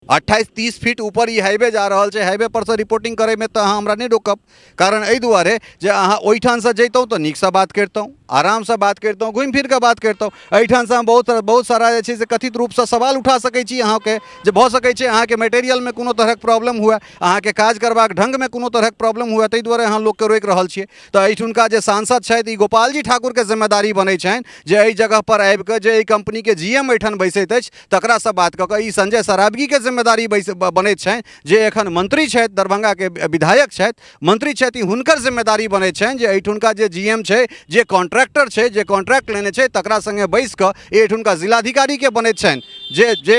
28-30 feet ऊपर ये highway जा रहा है, हाईवे पर से रिपोर्टिंग करे में तो हमरा नहीं रोकब। कारण एहि दुआरे जे अहाँ ओहिठाम से जैतौं तो नीक से बात करतौं, आराम से बात करतौं, घूम फिर के बात करतौं। एहिठाम से हम बहुत सारा जे छै से कथित रूप से सवाल उठा सकै छी अहाँ के, जे भऽ सकै छै अहाँ के मटेरियल में कोनो तरहक प्रॉब्लम हुए, अहाँ के काज करबाक ढंग में कोनो तरहक प्रॉब्लम हुए, ताहि दुआरे अहाँ लोक के रोकि रहल छियै। तो एहिठुनका जे सांसद छथि, ई गोपाल जी ठाकुर के जिम्मेदारी बनै छनि जे एहि जगह पर आबि कऽ जे एहि कंपनी के जीएम एहिठाम बैसैत अछि तकरा से बात कऽ कऽ, ई संजय सरावगी के जिम्मेदारी बनैत छनि जे एखन मंत्री छथि, दरभंगा के विधायक छथि, मंत्री छथि, हुनकर जिम्मेदारी बनैत छनि जे एहिठुनका जे जीएम छै, जे कॉन्ट्रैक्टर छै, जे कॉन्ट्रैक्ट लेने छै, तकरा संगे बैस कऽ एहिठुनका जिलाधिकारी के बनैत छनि जे जे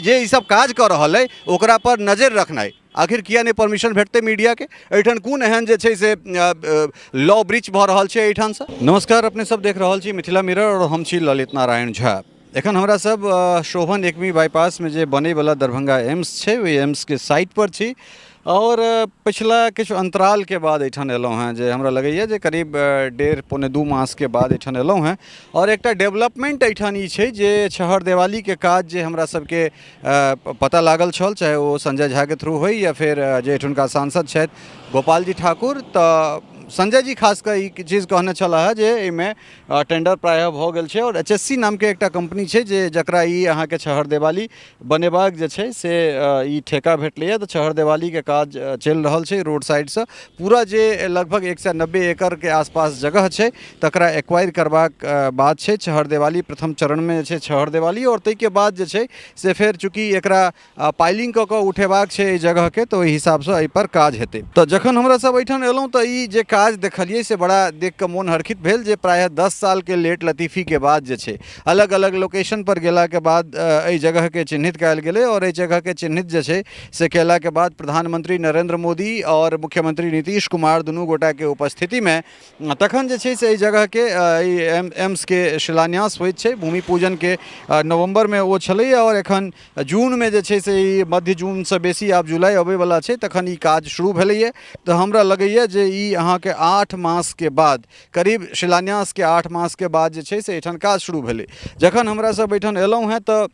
जे ई सब काज कऽ रहल अइ ओकरा पर नजरि रखनाइ। आखिर किया नहीं परमिशन भेटते मीडिया के? एहिठाम कोन एहन जे छै से लॉ ब्रीच भऽ रहल छै एहिठाम से? नमस्कार, अपने सब देख रहल छी मिथिला मिरर और हम छी ललित नारायण झा। एखन हमरा सब शोभन एकमी बाईपास में जे बने वाला दरभंगा एम्स छै, ओहि एम्स के साइट पर छी और पिछला किछु अंतराल के बाद एहिठाम एलहुँ हैं, जे हमरा लगैए जे करीब 1.5-2 मास के बाद एहिठाम एलहुँ हैं। और एकटा डेवलपमेंट एहिठाम ई छै जे छहर देवाली के काज जे हमरा सबके पता लागल छल, चाहे वो संजय झा के थ्रू होइ या फिर जे एहिठुनका सांसद छथि गोपाल जी ठाकुर, तऽ संजय जी खास कर ई चीज़ कहने छला है जे एहिमे टेंडर प्रायः भऽ गेल छै और HSC नाम के एकटा कंपनी छै जे जकरा ई अहाँके छहर देवाली बनेबाक जे छै से ई ठेका भेटलैए। तऽ छहर देवाली के काज चलि रहल छै रोड साइड से, पूरा जे लगभग 190 एकड़ के आसपास जगह छै तकरा एक्वायर करबाक बात छै। छहर देवाली प्रथम चरण में छै छहर देवाली, और ताहिके बाद जे छै से फेर चूँकि एकरा पाइलिंग कऽ कऽ उठेबाक छै एहि जगह के, तऽ ओहि हिसाब से एहि पर काज हेतै। तऽ जखन हमरा सब एहिठाम एलहुँ तऽ ई जे काज देखलिए से बड़ा देख के मोन हर्षित भेल जे प्रायः 10 साल के लेट लतीफ़ी के बाद जे छै अलग अलग लोकेशन पर गेला के बाद एहि जगह के चिन्हित कयल गेलै, और एहि जगह के चिन्हित जे छै से केला के बाद प्रधानमंत्री नरेंद्र मोदी और मुख्यमंत्री नीतीश कुमार दुनू गोटा के उपस्थिति में तखन जे छै से एहि जगह के एम्स के शिलान्यास होइत छै। भूमि पूजन के नवंबर में ओ छलै और एखन जून में जे छै से ई मध्य जून से बेसी आब जुलाई अबै वाला छै तखन ई काज शुरू भेलैए। तऽ हमरा लगैए जे ई अहाँ के 8 मास के बाद, करीब शिलान्यास के 8 मास के बाद जे छै से एहिठाम काज शुरू भेलै। जखन हमरा सब एहिठाम एलहुँ हैं तऽ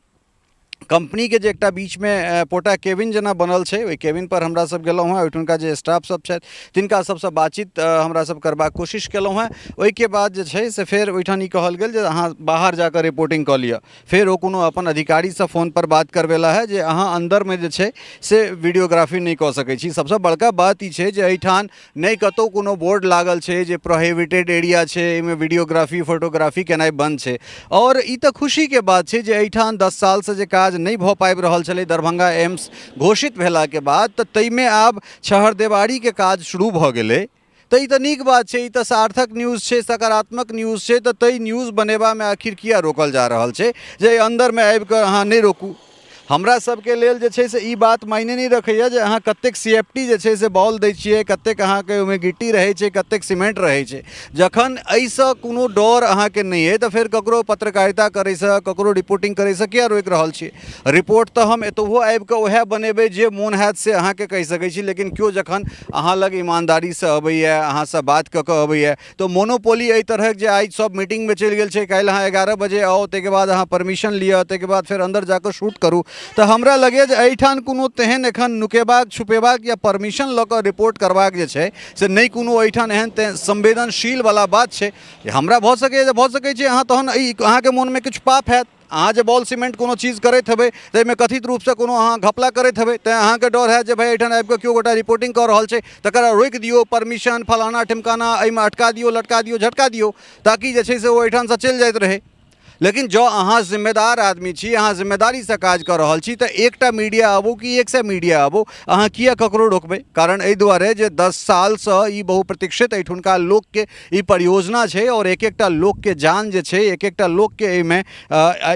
कंपनी के जे एकटा बीच में पोटा केबिन जना बनल छै, ओहि केबिन पर हमरा सब गेलहुँ हैं। ओहिठुनका जे स्टाफ सब छथि तिनका सबसँ बातचीत हमरा सब करबाक कोशिश केलहुँ हैं। ओहिके बाद जे छै से फेर ओहिठाम ई कहल गेल जे अहाँ बाहर जाकर रिपोर्टिंग कऽ लिअ। फेर ओ कोनो अपन अधिकारीसँ फोन पर बात करबेला है जे अहाँ अंदर में जे छै से वीडियोग्राफी नहीं कऽ सकै छी। सबसँ बड़का बात ई छै जे एहिठाम नहि कतहु कोनो बोर्ड लागल छै जे प्रोहिबिटेड एरिया छै, एहिमे वीडियोग्राफी फोटोग्राफी केनाइ बंद छै। और ई तऽ खुशी के बात छै जे एहिठाम 10 साल से जे काज नहीं भऽ पाबि रहल छलै दरभंगा एम्स घोषित भेला के बाद, तऽ ताहिमे आब छहर देवारी के काज शुरू भऽ गेलै। तऽ ई तऽ नीक बात छै, ई तऽ सार्थक न्यूज़ छै, सकारात्मक न्यूज़ छै। तऽ ताहि न्यूज़ बनेबा में आखिर किया रोकल जा रहल छै जे अंदर में आबि कऽ अहाँ नहीं रोकू? हमरा सबके लेल जे छै से ई बात मायने नहीं रखैए जे अहाँ कतेक CFT जे छै से बॉल दै छियै, कतेक अहाँके ओहिमे गिट्टी रहै छै, कतेक सीमेंट रहै छै। जखन एहिसँ कोनो डर अहाँके नहीं अइ तऽ फेर ककरो पत्रकारिता करैसँ, ककरो रिपोर्टिंग करैसँ किया रोकि रहल छियै? रिपोर्ट तऽ हम एतहो आबि कऽ ओएह बनेबै जे मोन हैत से अहाँके कहि सकै छी, लेकिन केओ जखन अहाँ लग ईमानदारीसँ अबैए, अहाँसँ बात कऽ कऽ अबैए, तऽ मोनोपोली एहि तरहक जे आइ सब मीटिंग में चलि गेल छै, काल्हि अहाँ 11 बजे आओ, ताहिके बाद अहाँ परमिशन लिअ, ताहिके बाद फेर अंदर जाकऽ शूट करू। तऽ हमरा लगे जे एहिठाम कोनो तेहन एखन नुकेबाक छुपेबाक या परमिशन लऽ कऽ रिपोर्ट करबाक जे छै से नहीं कोनो एहिठाम एहन संवेदनशील वाला बात छै। हमरा भऽ सकै छै अहाँ तहन अहाँके मोनमे किछु पाप हैत, अहाँ जे बॉल सीमेंट कोनो चीज करैत हेबै ताहिमे कथित रूपसँ कोनो अहाँ घपला करैत हेबै, तैँ अहाँके डर हैत जे भाई एहिठाम आबि कऽ केओ गोटा रिपोर्टिंग कऽ रहल छै तकरा रोकि दियौ, परमिशन फलाना ठिमकाना एहिमे अटका दियौ, लटका दियौ, झटका दियौ, ताकि जे छै से ओ एहिठामसँ चलि जाइत रहै। लेकिन जो अहाँ जिम्मेदार आदमी छी, अहाँ जिम्मेदारीसँ काज कऽ रहल छी, तऽ एकटा मीडिया आबू कि 100 मीडिया आबू, अहाँ किया ककरो रोकबै? कारण एहि दुआरे जे 10 सालसँ ई बहुप्रतीक्षित एहिठुनका लोकके ई परियोजना छै और एक एकटा लोकके जान जे छै, एक एकटा लोकके एहिमे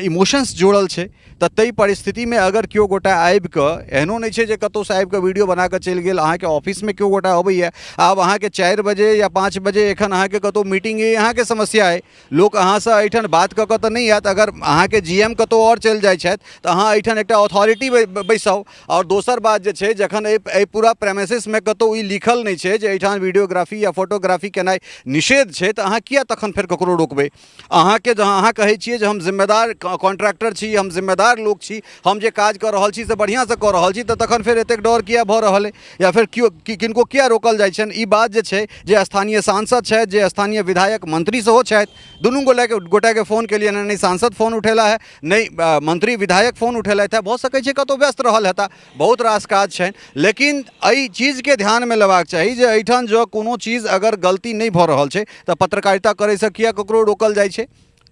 इमोशंस जोड़ल छै। तऽ ताहि परिस्थितिमे अगर केओ गोटा आबि कऽ, एहनो नहि छै जे कतहुसँ आबि कऽ वीडियो बना कऽ चलि गेल, अहाँके ऑफिसमे केओ गोटा अबैए, आब अहाँके 4 बजे या 5 बजे एखन अहाँके कतहु मीटिंग अइ, अहाँके समस्या अइ, लोक अहाँसँ एहिठाम बात कऽ कऽ तऽ नहीं आयत। अगर अहाँ के जीएम कतौ और चलि जाइ छथि तऽ अहाँ एहिठाम एकटा अथॉरिटी बैसाउ। और दोसर बात जे छै, जखन एहि पूरा प्रेमिसेस में कतौ ई लिखल नहीं छै जे एहिठाम वीडियोग्राफी या फोटोग्राफी केनाइ निषेध छै, तऽ अहाँ किया तखन फेर ककरो रोकबै? अहाँ के जहाँ अहाँ कहै छियै जे हम जिम्मेदार कॉन्ट्रैक्टर छी, हम जिम्मेदार लोग छी, हम जे काज कऽ रहल छी से बढ़िया से कऽ रहल छी, तऽ तखन फेर एतेक डर किया भऽ रहल है, या फिर किनको किया रोकल जाइ छनि? ई बात जे छै, जे स्थानीय सांसद छथि, जे स्थानीय विधायक मंत्री सेहो छथि, दुनू गोटा के फोन के लिए नहीं सांसद फोन उठेला है, नहीं मंत्री विधायक फोन उठेलथि है। भऽ सकै छै कतौ व्यस्त रहल हेता, बहुत रास काज छनि। लेकिन एहि चीज के ध्यान में लेबाक चाही जे एहिठाम जो कोनो चीज अगर गलती नहीं भऽ रहल छै तऽ पत्रकारिता करे से किया ककरो रोकल जाइ छै?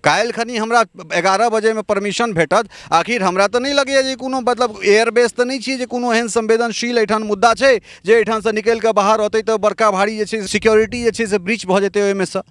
काल्हि खनी हमरा 11 बजे में परमिशन भेटत। आखिर हमरा तऽ नहीं लगैए जे कोनो मतलब एयरबेस तऽ नहीं छियै जे कोनो एहन संवेदनशील एहिठाम मुद्दा छै जे एहिठाम से निकलि कऽ बाहर औतै तऽ बड़का भारी जे छै सिक्योरिटी जे छै से ब्रीच भऽ जेतै ओहिमे सँ।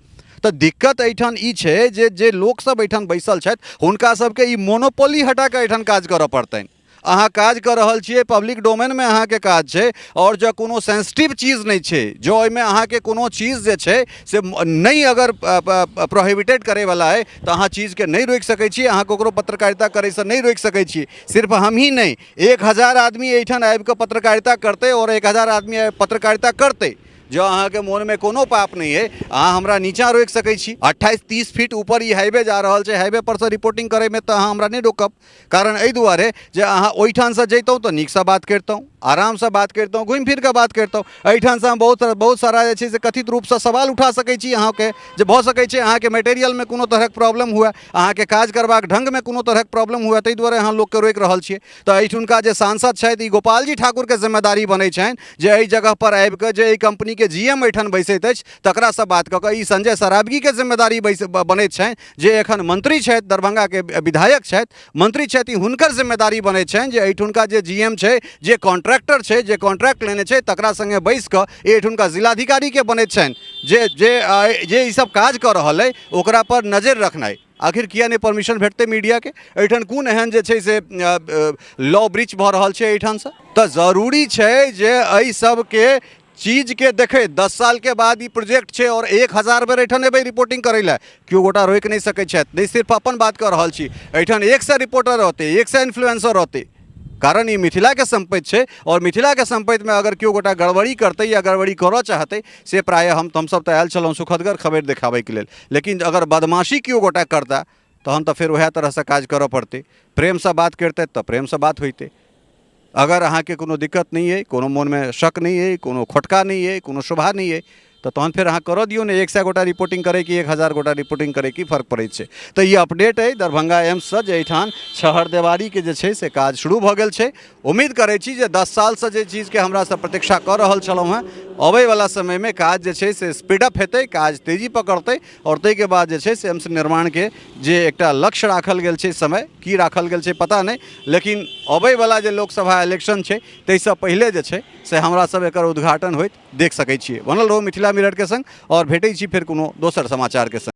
तऽ दिक्कत एहिठाम ई छै जे लोकसभ एहिठाम बैसल छथि हुनका सबके ई मोनोपोली हटा कऽ एहिठाम काज करऽ पड़तनि। अहाँ काज कर रहल छियै, पब्लिक डोमेन में अहाँ के काज छै, और जो कोनो सेंसिटिव चीज नहीं छै, जो ओहिमे अहाँ के कोनो चीज जे छै से नहीं अगर प्रोहिबिटेड करे वाला है तो अहाँ चीज के नहीं रोकि सकै छी, अहाँ ककरो पत्रकारिता करे से नहीं रोकि सकै छी। सिर्फ हम ही नहीं, 1000 आदमी एहिठाम आबि कऽ पत्रकारिता करते और 1000 आदमी पत्रकारिता करते। जो अहाँ के मन में कोनो पाप नहीं है, अहाँ हमरा नीचा रोकि सकै छी। 28-30 फीट ऊपर ई हाईवे जा रहल छै, हाईवे पर से रिपोर्टिंग करे में तो अहाँ हमरा नहीं रोकब। कारण एहि दुआरे जे अहाँ ओहिठाम से जैतौं तो नीक से बात करितौं, आराम से बात करितौं, घूमि फिर के बात करितौं। एहिठाम से हम बहुत सारा जे छै से कथित रूप से सवाल उठा सकै छी अहाँ के, जे भऽ सकै छै अहाँ के मटेरियल में कोनो तरहक प्रॉब्लम हुए, अहाँ के काज करबाक ढंग में कोनो तरहक प्रॉब्लम हुए, ताहि दुआरे अहाँ लोक के रोकि रहल छियै। तऽ एहिठुनका जे सांसद छथि, ई गोपाल जी ठाकुर के जिम्मेदारी बनै छनि जे एहि जगह पर आबि कऽ जे एहि कंपनी के जीएम एहिठाम बैसैत अछि तकरा से बात कऽ कऽ। ई संजय सरावगी के जिम्मेदारी बनैत छनि जे एखन मंत्री छथि, दरभंगा के विधायक छथि, मंत्री छथि, ई हुनकर जिम्मेदारी बनैत छनि जे एहिठुनका जे जीएम छै, जे कॉन्ट्रैक्टर छै, जे कॉन्ट्रैक्ट लेने छै, तकरा संगे बैस कऽ एहिठुनका जिलाधिकारी के बनैत छनि जे ई सब काज कऽ रहल अइ ओकरा पर नजर रखनाइ। आखिर किया नहीं परमिशन भेटते मीडिया के? एहिठाम कोन एहन जे छै से लॉ ब्रीच भऽ रहल छै एहिठाम से? तऽ जरूरी छै जे एहि सब के चीज के देखे। 10 साल के बाद ई प्रोजेक्ट छै और 1000 बेर एहिठाम एबै रिपोर्टिंग करे ला, केओ गोटा रोकि नहीं सकै छथि। नहीं सिर्फ अपन बात कऽ रहल छी, एहिठाम 100 रिपोर्टर रहते, 100 इन्फ्लुएंसर रहते। कारण ई मिथिला के संपत्ति छै, और मिथिला के संपत्ति में अगर केओ गोटा गड़बड़ी करते या गड़बड़ी करऽ चाहते से प्रायः हमसब तऽ आयल छलहुँ सुखदगर खबर देखाबै के लेल। लेकिन अगर बदमाशी केओ गोटा करता तहन तऽ फिर वएह तरह से काज करऽ पड़तै। प्रेम से बात करते तऽ प्रेम से बात होइते। अगर अहाँ के कोनो दिक्कत नहीं है, कोनो मन में शक नहीं है, कोनो खोटका नहीं है, कोनो शोभा नहीं है, तो तहन फिर अहाँ करऽ दियौ ने। 100 गोटा रिपोर्टिंग करे कि 1000 गोटा रिपोर्टिंग करे की फर्क पड़ै छै? तो ये अपडेट है दरभंगा एम्स से, जे एहिठाम छहरदेवारी के जे छै से काज शुरू भऽ गेल छै। उम्मीद करै छी जे 10 साल से जे चीज के हमरा सब प्रतीक्षा कऽ रहल छलहुँ हैं, अबै वाला समय में काज जे छै से स्पीडअप हेतै, काज तेजी पकड़तै, और ताहि के बाद जे छै से एम्स निर्माण के जे एकटा लक्ष्य राखल गेल छै, समय की राखल गेल छै पता नहीं, लेकिन अबै वाला जे लोकसभा इलेक्शन छै ताहिसँ पहिले जे छै से हमरा सब एकर उद्घाटन होइत देख सकै छियै। बनल रहू मिथिला मिरर के संग, और भेटै छी फिर कोनो दोसर समाचार के संग।